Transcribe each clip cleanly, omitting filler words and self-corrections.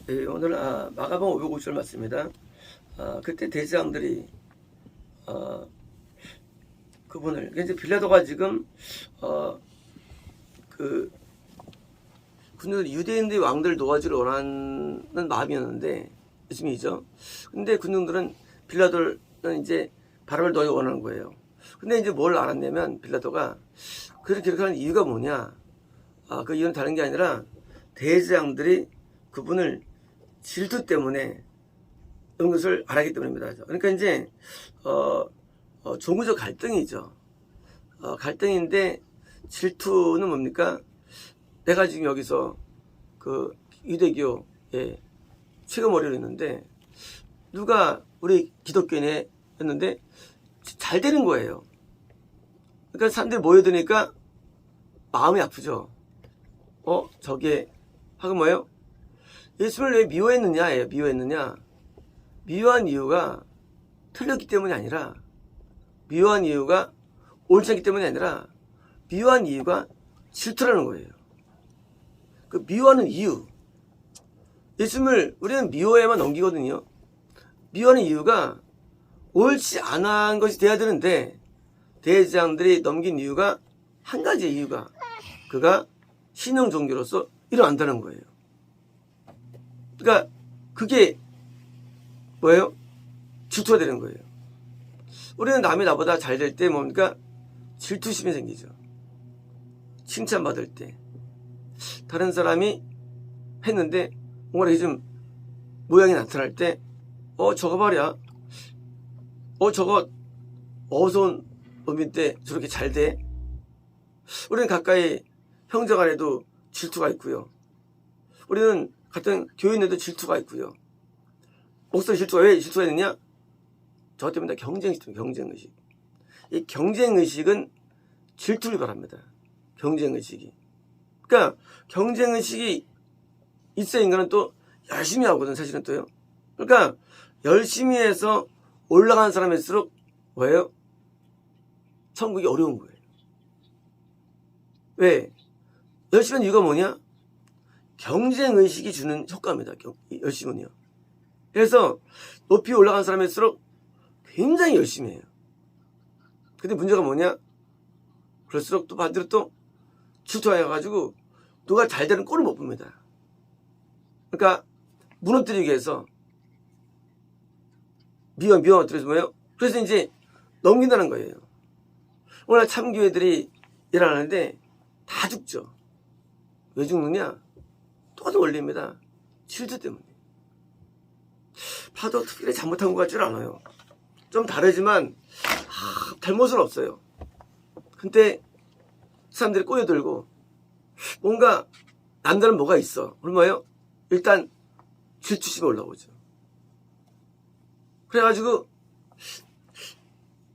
네, 오늘 마가복음 550절 맞습니다. 그때 대제사장들이 그분을 이제 빌라도가 지금 그 군중들 유대인들이 왕들을 도와주려 원하는 마음이었는데 예수님이죠. 근데 군중들은 빌라도는 이제 바람을 놓기 원하는 거예요. 근데 이제 뭘 알았냐면 빌라도가 그렇게 하는 이유가 뭐냐? 그 이유는 다른 게 아니라 대제사장들이 그분을 질투 때문에 이런 것을 알았기 때문입니다. 그러니까 이제 종교적 갈등이죠. 갈등인데 질투는 뭡니까? 내가 지금 여기서 그 유대교에 최고머리로 있는데 누가 우리 기독교인에 했는데 잘 되는 거예요. 그러니까 사람들이 모여드니까 마음이 아프죠. 저게 하고 뭐예요? 예수를 왜 미워했느냐예요. 미워했느냐? 미워한 이유가 틀렸기 때문이 아니라, 미워한 이유가 옳지 않기 때문이 아니라, 미워한 이유가 질투라는 거예요. 그 미워하는 이유. 예수를 우리는 미워해야만 넘기거든요. 미워하는 이유가 옳지 않은 것이 돼야 되는데, 대제사장들이 넘긴 이유가 한 가지 이유가 그가 신흥 종교로서 일어난다는 거예요. 그러니까 그게 뭐예요? 질투가 되는 거예요. 우리는 남이 나보다 잘 될 때 뭡니까? 질투심이 생기죠. 칭찬받을 때. 다른 사람이 했는데 뭔가 좀 모양이 나타날 때 저거 말이야. 저거 어디서 온 놈인데 저렇게 잘 돼? 우리는 가까이 형제 간에도 질투가 있고요. 우리는 같은 교인에도 질투가 있고요. 목사 질투가 왜 질투가 있느냐? 저 때문에 경쟁의식 때문에 경쟁의식. 이 경쟁의식은 질투를 바랍니다. 경쟁의식이. 그러니까 경쟁의식이 있어야 인간은 또 열심히 하거든 사실은 또요. 그러니까 열심히 해서 올라가는 사람일수록 뭐예요? 천국이 어려운 거예요. 왜? 열심히 하는 이유가 뭐냐? 경쟁의식이 주는 효과입니다. 열심은요. 그래서 높이 올라간 사람일수록 굉장히 열심히 해요. 근데 문제가 뭐냐? 그럴수록 또 반대로 또 질투해가지고 누가 잘 되는 꼴을 못 봅니다. 그러니까 무너뜨리기 위해서 미워뜨려서 뭐예요? 그래서 이제 넘긴다는 거예요. 오늘 참교회들이 일어나는데 다 죽죠. 왜 죽느냐? 똑같은 원리입니다. 질투 때문에. 봐도 특별히 잘못한 것 같지는 않아요. 좀 다르지만 잘못은 없어요. 근데 사람들이 꼬여들고 뭔가 남다른 뭐가 있어. 얼마예요? 일단 질투심이 올라오죠. 그래가지고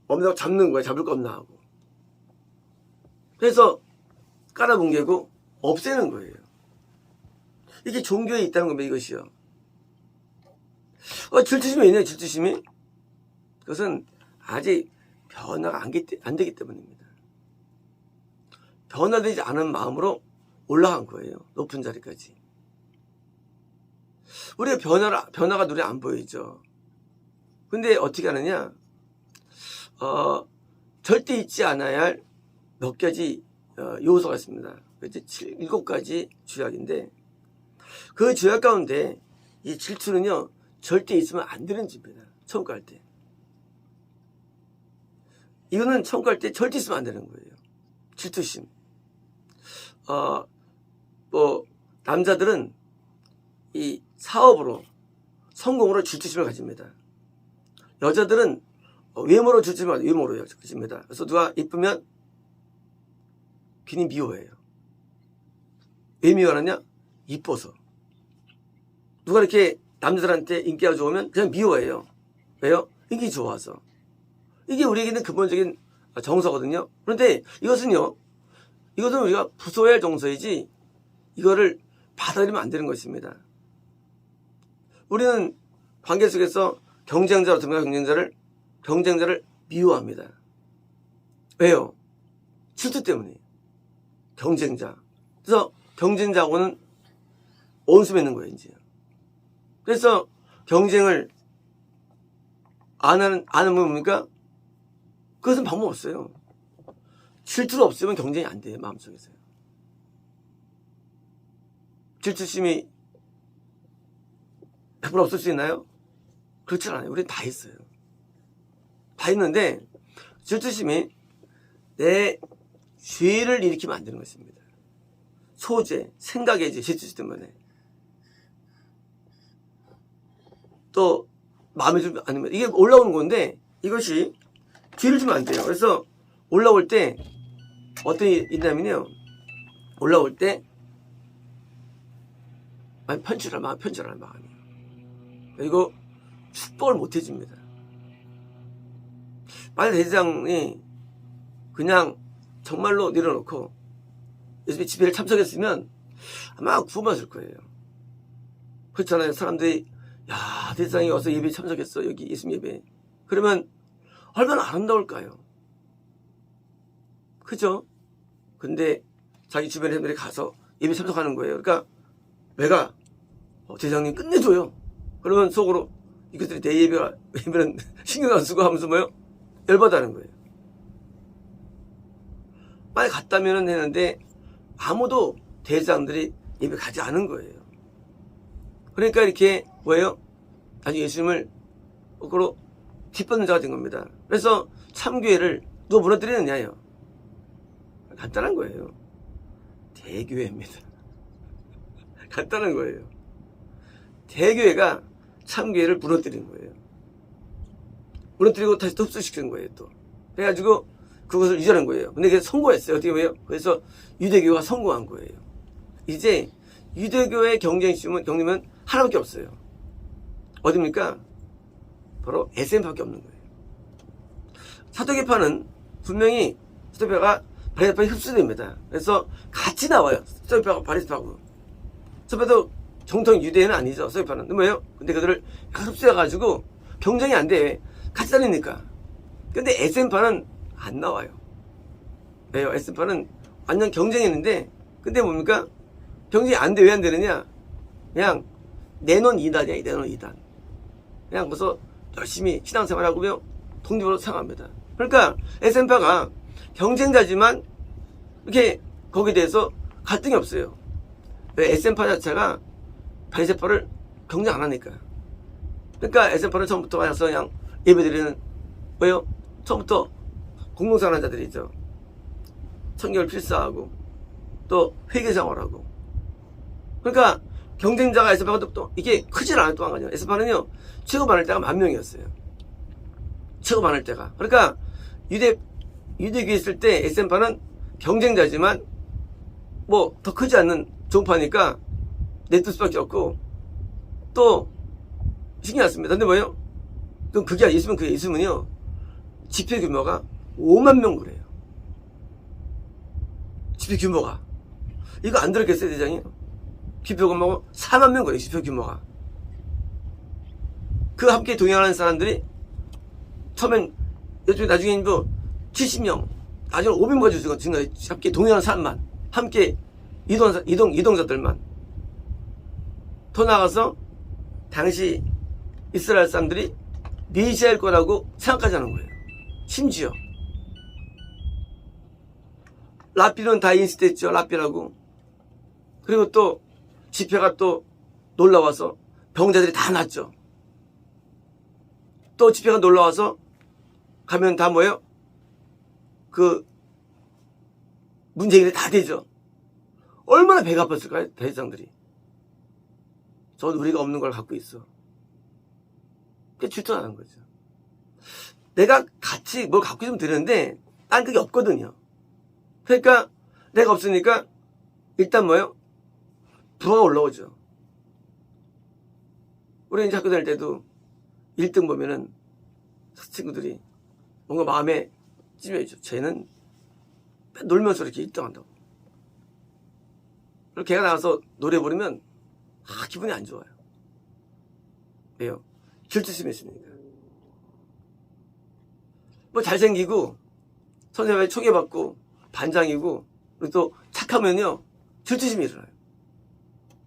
없나 잡는 거야. 잡을 거 없나 하고. 그래서 깔아뭉개고 없애는 거예요. 이게 종교에 있다는 겁니다. 이것이요. 질투심이 있네요. 질투심이. 그것은 아직 변화가 안 되기 때문입니다. 변화되지 않은 마음으로 올라간 거예요. 높은 자리까지. 우리가 변화가 눈에 안 보이죠. 근데 어떻게 하느냐? 절대 잊지 않아야 할 몇 가지 요소가 있습니다. 이제 7가지 죄악인데 그 죄악 가운데 이 질투는요 절대 있으면 안 되는 죄입니다. 천국 갈 때. 이거는 천국 갈 때 절대 있으면 안 되는 거예요. 질투심. 남자들은 이 사업으로 성공으로 질투심을 가집니다. 여자들은 외모로 질투심을 가집니다. 그래서 누가 이쁘면 괜히 미워해요. 왜 미워하느냐? 이뻐서. 누가 이렇게 남자들한테 인기가 좋으면 그냥 미워해요. 왜요? 인기 좋아서. 이게 우리에게는 근본적인 정서거든요. 그런데 이것은 우리가 부숴야 할 정서이지 이거를 받아들이면 안 되는 것입니다. 우리는 관계 속에서 경쟁자라든가 경쟁자를 미워합니다. 왜요? 질투 때문에. 경쟁자. 그래서 경쟁자하고는 원수 맺는 거예요, 이제. 그래서 경쟁을 안 하는 뭡니까? 그것은 방법 없어요. 질투가 없으면 경쟁이 안 돼요, 마음속에서요. 질투심이 100% 없을 수 있나요? 그렇지 않아요. 우리는 다 있어요. 다 있는데 질투심이 내 죄를 일으키면 안 되는 것입니다. 소죄, 생각의 죄, 질투심 때문에. 또 마음에 좀 아니면 이게 올라오는 건데 이것이 죄를 주면 안 돼요. 그래서 올라올 때 어떤 일이 있냐면요. 올라올 때 편출할 마음이에요. 그리고 축복을 못 해줍니다. 만약 대장이 그냥 정말로 내려놓고 예수님 집회를 참석했으면 아마 구원받을 거예요. 그렇잖아요. 사람들이 야, 대장이 와서 예배에 참석했어. 여기 예수님 예배. 그러면 얼마나 아름다울까요? 그죠? 근데 자기 주변의 사람들이 가서 예배 참석하는 거예요. 그러니까 내가 대장님 끝내줘요. 그러면 속으로 이것들이 내 예배는 신경 안 쓰고 하면서 뭐요? 열받아하는 거예요. 빨리 갔다면 했는데 아무도 대장들이 예배 가지 않은 거예요. 그러니까 이렇게 뭐예요? 나중에 예수님을 거꾸로 뒷받는 자가 된 겁니다. 그래서 참교회를 누가 무너뜨리느냐요? 간단한 거예요. 대교회입니다. 간단한 거예요. 대교회가 참교회를 무너뜨린 거예요. 무너뜨리고 다시 또 흡수시키는 거예요. 또 그래가지고 그것을 유지하는 거예요. 근데 그게 성공했어요. 어떻게 왜요? 그래서 유대교가 성공한 거예요. 이제 유대교의 경쟁심은 하나밖에 없어요. 어디입니까? 바로 SM밖에 없는 거예요. 사도계파는 분명히 사도계파가 바리새파에 흡수됩니다. 그래서 같이 나와요. 사도계파가 바리새파하고. 사도계파도 정통 유대인은 아니죠. 사도계파는. 근데 뭐예요? 근데 그들을 흡수해가지고 경쟁이 안 돼. 같이 다니니까. 근데 SM파는 안 나와요. 왜요? SM파는 완전 경쟁했는데 근데 뭡니까? 경쟁이 안 돼. 왜 안 되느냐? 그냥 내놓은 이단이야. 내놓은 이단. 그냥 벌써 열심히 신앙생활하고요. 독립으로 생활합니다. 그러니까 SM파가 경쟁자지만 이렇게 거기에 대해서 갈등이 없어요. 왜? SM파 자체가 바리새파를 경쟁 안 하니까. 그러니까 SM파는 처음부터 와서 그냥 예배드리는 뭐예요? 처음부터 공동생활하는 자들이죠. 청결 필사하고 또 회개생활하고. 그러니까 경쟁자가 SM파가 또 이게 크질 않아요. 또 한 가지요. SM파는요 최고 많을 때가 10,000명이었어요. 최고 많을 때가. 그러니까 유대교에 있을 때 SM파는 경쟁자지만 뭐 더 크지 않는 종파니까 내둘 수밖에 없고 또 신경 안 씁니다. 근데 뭐예요? 그럼 그게 있으면 그게 있으면요 집회 규모가 5만 명 그래요. 집회 규모가 이거 안 들었겠어요, 대장이? 집회 규모가 4만 명 그래요. 집회 규모가. 그 함께 동행하는 사람들이 처음엔 나중에 뭐 70명, 나중에 500명까지 증가해. 함께 동행하는 사람만, 함께 이동자들만. 더 나가서 당시 이스라엘 사람들이 메시아일 거라고 생각하지 않은 거예요. 심지어 라삐는 다 인식됐죠. 라삐라고. 그리고 또 집회가 또 놀러와서 병자들이 다 났죠. 또 집회가 놀러와서 가면 다 뭐예요? 그 문제들이 다 되죠. 얼마나 배가 아팠을까요? 대장들이. 전 우리가 없는 걸 갖고 있어. 그게 질투하는 거죠. 내가 같이 뭘 갖고 있으면 되는데 난 그게 없거든요. 그러니까 내가 없으니까 일단 뭐예요? 부하가 올라오죠. 우리 이제 학교 다닐 때도 1등 보면은 친구들이 뭔가 마음에 찜해죠. 쟤는 놀면서 이렇게 1등 한다고. 그리고 걔가 나가서 노래 부르면 기분이 안 좋아요. 왜요? 질투심이 있으니까. 뭐 잘생기고 선생님한테 초대받고 반장이고 그리고 또 착하면요 질투심이 일어나요.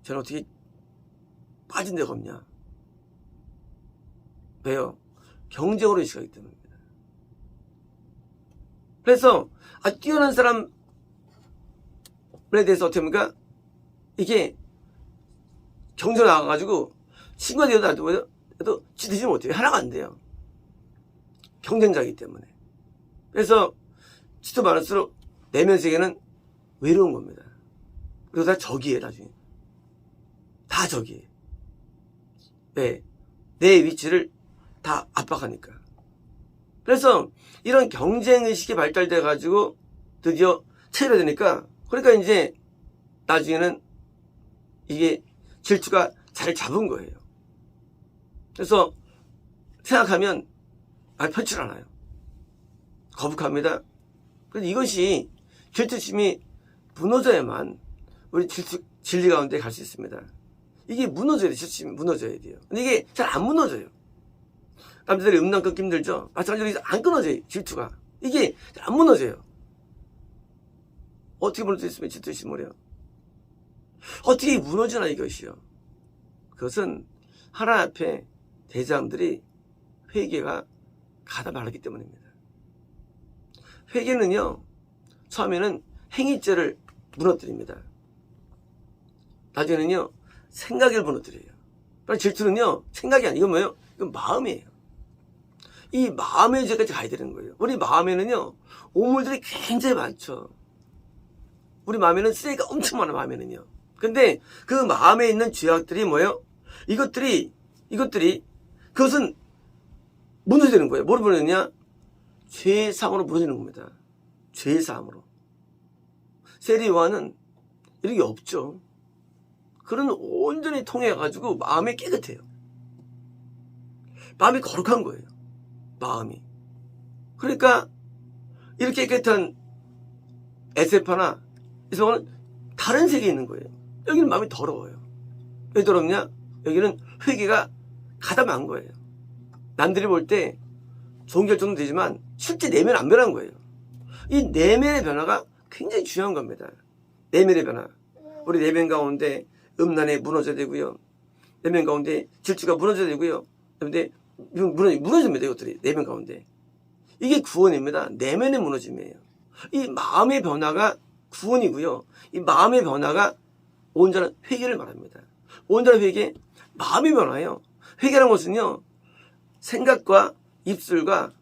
쟤는 어떻게 빠진 데가 없냐. 왜요? 경쟁으로 인식하기 때문입니다. 그래서 아주 뛰어난 사람에 대해서 어떻게 합니까? 이게 경쟁 나가가지고 친구가 되어도 지지지 못해요. 하나가 안 돼요. 경쟁자이기 때문에. 그래서 지도 많을수록 내면 세계는 외로운 겁니다. 그리고 다 적이에요, 나중에. 다 적이에요. 왜? 내 위치를 다 압박하니까. 그래서 이런 경쟁의식이 발달돼가지고 드디어 체결되니까, 그러니까 이제 나중에는 이게 질투가 잘 잡은 거예요. 그래서 생각하면 펼칠 않아요. 거북합니다. 그래서 이것이 질투심이 무너져야만 우리 진리 가운데 갈 수 있습니다. 이게 무너져야 돼요. 질투심이 무너져야 돼요. 근데 이게 잘 안 무너져요. 남자들이 음란 끊기 힘들죠. 마찬가지로 안 끊어져요. 질투가. 이게 잘 안 무너져요. 어떻게 무너질 수 있으면 질투심을요? 어떻게 무너지나 이것이요? 그것은 하나님 앞에 대장들이 회개가 가다 말았기 때문입니다. 회개는요, 처음에는 행위죄를 무너뜨립니다. 나중에는요, 생각을 무너뜨려요. 질투는요, 생각이 아니고 뭐예요? 이건 마음이에요. 이 마음의 죄까지 가야 되는 거예요. 우리 마음에는요, 오물들이 굉장히 많죠. 우리 마음에는 쓰레기가 엄청 많아, 마음에는요. 근데 그 마음에 있는 죄악들이 뭐예요? 이것들이 그것은 무너지는 거예요. 뭐로 무너지느냐? 죄사함으로 무너지는 겁니다. 죄사함으로. 세리 요한은 이런 게 없죠. 그는 온전히 통해가지고 마음이 깨끗해요. 마음이 거룩한 거예요. 마음이. 그러니까 이렇게 깨끗한 에세파나 이성은 다른 세계에 있는 거예요. 여기는 마음이 더러워요. 왜 더럽냐? 여기는 회개가 가담한 거예요. 남들이 볼 때 좋은 결정도 되지만 실제 내면 안 변한 거예요. 이 내면의 변화가 굉장히 중요한 겁니다. 내면의 변화. 우리 내면 가운데 음란에 무너져야 되고요. 내면 가운데 질투가 무너져야 되고요. 그런데 무너집니다. 이것들이 내면 가운데. 이게 구원입니다. 내면의 무너짐이에요. 이 마음의 변화가 구원이고요. 이 마음의 변화가 온전한 회개를 말합니다. 온전한 회개, 마음의 변화예요. 회개라는 것은요, 생각과 입술과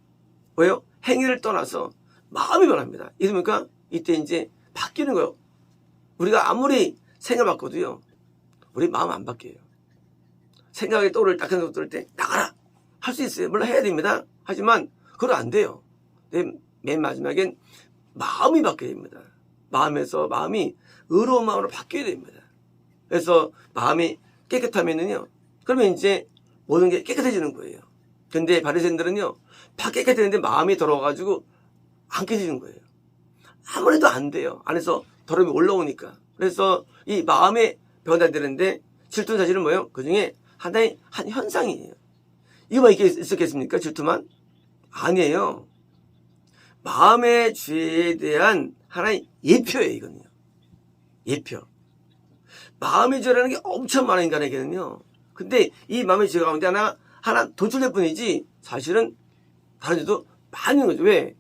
뭐예요? 행위를 떠나서 마음이 변합니다. 이러니까 이때 이제 바뀌는 거예요. 우리가 아무리 생각 바꿔도요, 우리 마음 안 바뀌어요. 생각이 떠오를 딱 생각 떠오를 때 나가라 할 수 있어요. 물론 해야 됩니다. 하지만 그건 안 돼요. 맨 마지막엔 마음이 바뀌어야 됩니다. 마음이 의로운 마음으로 바뀌어야 됩니다. 그래서 마음이 깨끗하면은요, 그러면 이제 모든 게 깨끗해지는 거예요. 근데 바리새인들은요, 다 깨끗했는데 마음이 더러워가지고 안 깨지는 거예요. 아무래도 안 돼요. 안에서 더러움이 올라오니까. 그래서 이 마음에 변화되는데 질투는 사실은 뭐예요? 그 중에 하나의 한 현상이에요. 이거만 있었겠습니까? 질투만? 아니에요. 마음의 죄에 대한 하나의 예표예요, 이거는요. 예표. 마음의 죄라는 게 엄청 많은 인간에게는요. 근데 이 마음의 죄 가운데 하나 도출될 뿐이지 사실은 다른 죄도 많이 있는 거죠. 왜?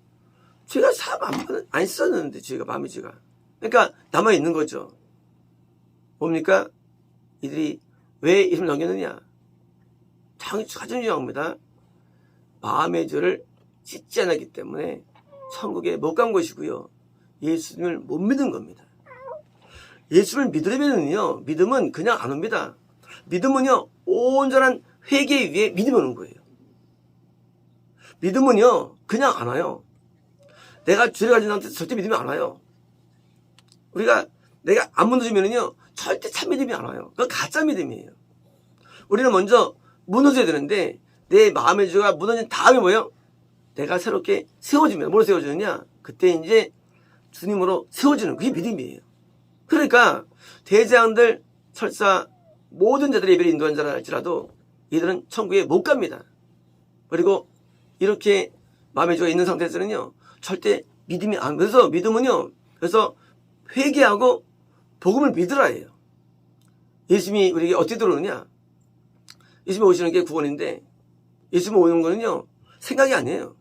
죄가 사람 안 썼는데 죄가 마음의 죄가. 그러니까 남아 있는 거죠. 뭡니까? 이들이 왜 이름을 넘겼느냐? 가장 중요한 겁니다. 마음의 죄를 씻지 않았기 때문에 천국에 못 간 것이고요. 예수님을 못 믿은 겁니다. 예수를 믿으려면요, 믿음은 그냥 안 옵니다. 믿음은요, 온전한 회개 위에 믿음이 오는 거예요. 믿음은요, 그냥 안 와요. 내가 죄를 가진 상태에서 절대 믿음이 안 와요. 내가 안 무너지면은요, 절대 참 믿음이 안 와요. 그건 가짜 믿음이에요. 우리는 먼저 무너져야 되는데, 내 마음의 죄가 무너진 다음에 뭐예요? 내가 새롭게 세워집니다. 뭐로 세워지느냐? 그때 이제 주님으로 세워지는 그게 믿음이에요. 그러니까 대제사장들 설사 모든 자들의 예배를 인도한 자라 할지라도 이들은 천국에 못 갑니다. 그리고 이렇게 마음의 죄가 있는 상태에서는요, 절대 믿음이 안, 그래서 믿음은요, 그래서 회개하고 복음을 믿으라예요. 예수님이 우리에게 어떻게 들어오느냐? 예수님이 오시는 게 구원인데, 예수님 오는 거는요, 생각이 아니에요.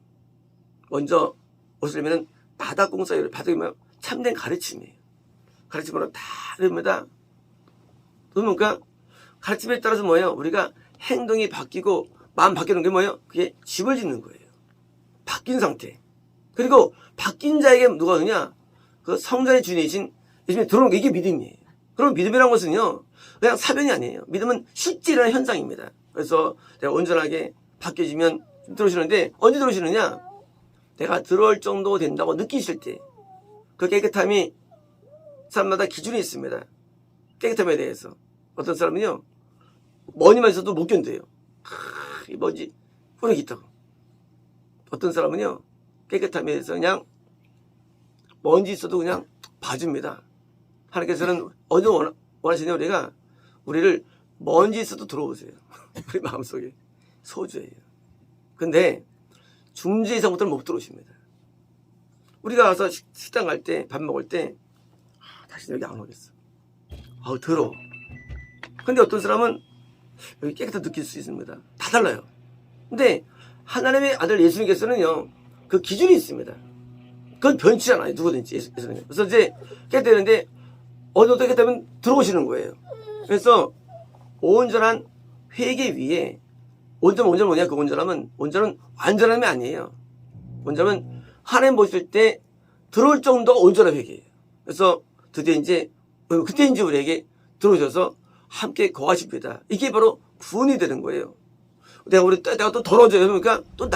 먼저 오시려면 바닥공사를 받으면 참된 가르침이에요. 가르침으로 다 됩니다. 그러니까 가르침에 따라서 뭐예요? 우리가 행동이 바뀌고 마음 바뀌는 게 뭐예요? 그게 집을 짓는 거예요. 바뀐 상태. 그리고 바뀐 자에게 누가 오느냐? 그 성전의 주인이신 예수님이 들어오는 게 이게 믿음이에요. 그럼 믿음이라는 것은요, 그냥 사변이 아니에요. 믿음은 실제 일어나는 현상입니다. 그래서 내가 온전하게 바뀌어지면 들어오시는데 언제 들어오시느냐? 내가 들어올 정도 된다고 느끼실 때. 그 깨끗함이 사람마다 기준이 있습니다. 깨끗함에 대해서. 어떤 사람은요, 머리만 있어도 못 견뎌요. 이 먼지 뿌리기 있다고. 어떤 사람은요, 깨끗함에 대해서 그냥 먼지 있어도 그냥 봐줍니다. 하나님께서는 어느 원하시냐, 우리를 먼지 있어도 들어오세요. 우리 마음속에 소주예요. 근데 중주 이상부터는 못 들어오십니다. 우리가 와서 식당 갈 때, 밥 먹을 때, 다시 여기 안 오겠어. 더러워. 근데 어떤 사람은 여기 깨끗하게 느낄 수 있습니다. 다 달라요. 근데 하나님의 아들 예수님께서는요, 그 기준이 있습니다. 그건 변치 않아요. 누구든지 예수님. 그래서 이제 깨끗했는데 어느 정도 깨끗하면 들어오시는 거예요. 그래서 온전한 회개 위에 온전은 뭐냐? 그 온전은 완전함이 아니에요. 온전은 하나님 보실 때 들어올 정도가 온전한 회개예요. 그래서 드디어 그때 우리에게 들어오셔서 함께 거하십니다. 이게 바로 구원이 되는 거예요. 내가 또 더러워져요. 그러니까 또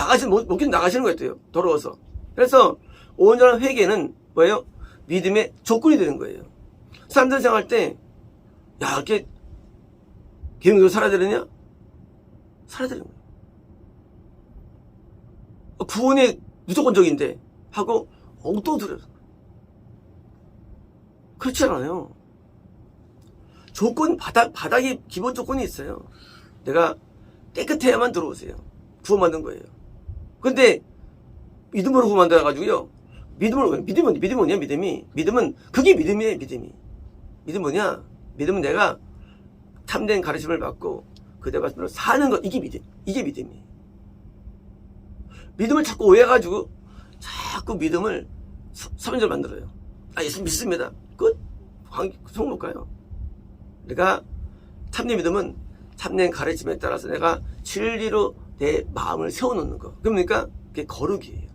목긴 나가시는 거예요. 더러워서. 그래서 온전한 회개는 뭐예요? 믿음의 조건이 되는 거예요. 사람들 생각할 때, 야, 이렇게 계명대로 살아야 되느냐? 살아야 되는 거예요. 구원이 무조건적인데 하고 엉뚱 들여서. 그렇지 않아요. 바닥이 기본 조건이 있어요. 내가 깨끗해야만 들어오세요. 구원받는 거예요. 근데 믿음으로 구원받아가지고요. 믿음은 뭐냐? 믿음은 그게 믿음이에요. 믿음 뭐냐? 믿음은 내가 참된 가르침을 받고 그대 말씀대로 사는 것, 이게 믿음이에요. 믿음을 자꾸 오해해가지고 자꾸 믿음을 서변절 만들어요. 예수 믿습니다. 끝. 속 못 가요. 내가 참된 믿음은 참된 가르침에 따라서 내가 진리로 내 마음을 세워놓는 거. 그러니까 그게 거룩이에요.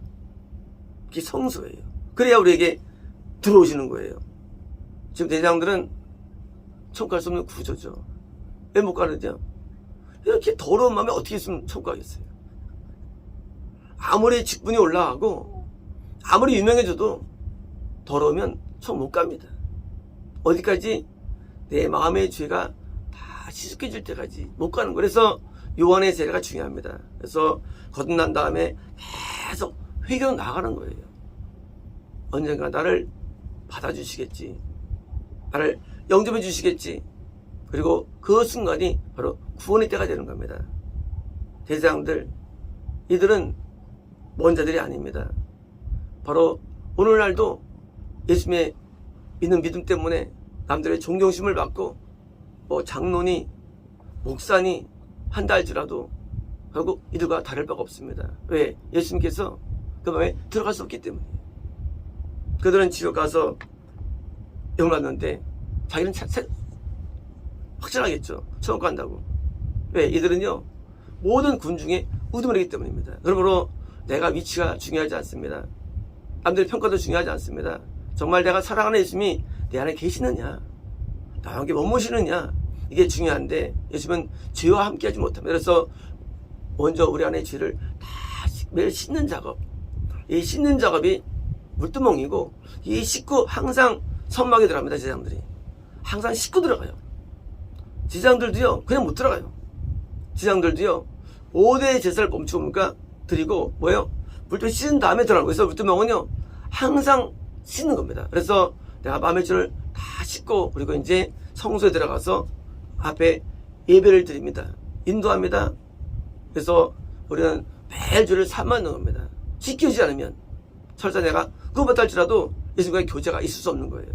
그게 성소예요. 그래야 우리에게 들어오시는 거예요. 지금 대장들은 천국 갈 수 없는 구조죠. 왜 못 가느냐? 이렇게 더러운 마음에 어떻게 있으면 천국 가겠어요? 아무리 직분이 올라가고 아무리 유명해져도 더러우면 천국 못 갑니다. 어디까지? 내 마음의 죄가 다 씻겨질 때까지 못 가는 거예요. 그래서 요한의 세례가 중요합니다. 그래서 거듭난 다음에 계속 회개로 나가는 거예요. 언젠가 나를 받아주시겠지. 나를 영접해 주시겠지. 그리고 그 순간이 바로 구원의 때가 되는 겁니다. 대장들, 이들은 먼 자들이 아닙니다. 바로 오늘날도 예수님의 믿는 믿음 때문에 남들의 존경심을 받고 장로니 목사니 한다 할지라도 결국 이들과 다를 바가 없습니다. 왜? 예수님께서 그 마음에 들어갈 수 없기 때문이에요. 그들은 지옥 가서 영을 받는데 자기는 확실하겠죠. 천국 간다고. 왜? 이들은요, 모든 군 중에 우두머리이기 때문입니다. 그러므로 내가 위치가 중요하지 않습니다. 남들의 평가도 중요하지 않습니다. 정말 내가 사랑하는 예수님이 내 안에 계시느냐, 나와 함께 머무시느냐, 이게 중요한데 예수님은 죄와 함께하지 못합니다. 그래서 먼저 우리 안에 죄를 다 매일 씻는 작업, 이 씻는 작업이 물두멍이고, 이 씻고 항상 선막에 들어갑니다. 제장들이 항상 씻고 들어가요. 제장들도요 그냥 못 들어가요. 제장들도요 5대 제사를 멈추고 드리고 뭐예요? 물두멍 씻은 다음에 들어가는 거예요. 그래서 물두멍은요 항상 씻는 겁니다. 그래서 내가 마음의 죄를 다 씻고 그리고 이제 성소에 들어가서 앞에 예배를 드립니다. 인도합니다. 그래서 우리는 매일 죄를 삼아놓는 겁니다. 씻기지 않으면 설사 내가 구원받다 할지라도 예수님과의 교제가 있을 수 없는 거예요.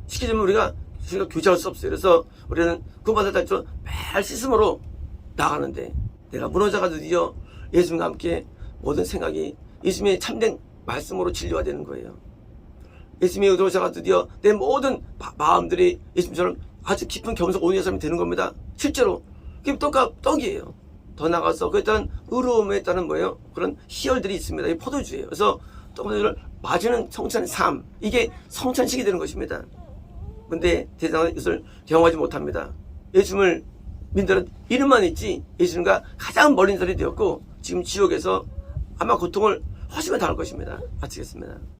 씻기지면 우리가 예수님과 교제할 수 없어요. 그래서 우리는 구원받다 할지라도 매일 씻음으로 나가는데 내가 무너져가 드디어 예수님과 함께 모든 생각이 예수님의 참된 말씀으로 진료가 되는 거예요. 예수님의 의도자가 드디어 내 모든 마음들이 예수님처럼 아주 깊은 겸손 온유한 사람이 되는 겁니다. 실제로 그게 떡이에요. 더 나가서 그에 따른 의로움에 따른 뭐예요? 그런 희열들이 있습니다. 이 포도주예요. 그래서 포도주를 맞이는 성찬의 삶, 이게 성찬식이 되는 것입니다. 근데 대장은 이것을 경험하지 못합니다. 예수님을 믿는 이름만 있지 예수님과 가장 멀린 사람이 되었고 지금 지옥에서 아마 고통을 허심에 당할 것입니다. 마치겠습니다.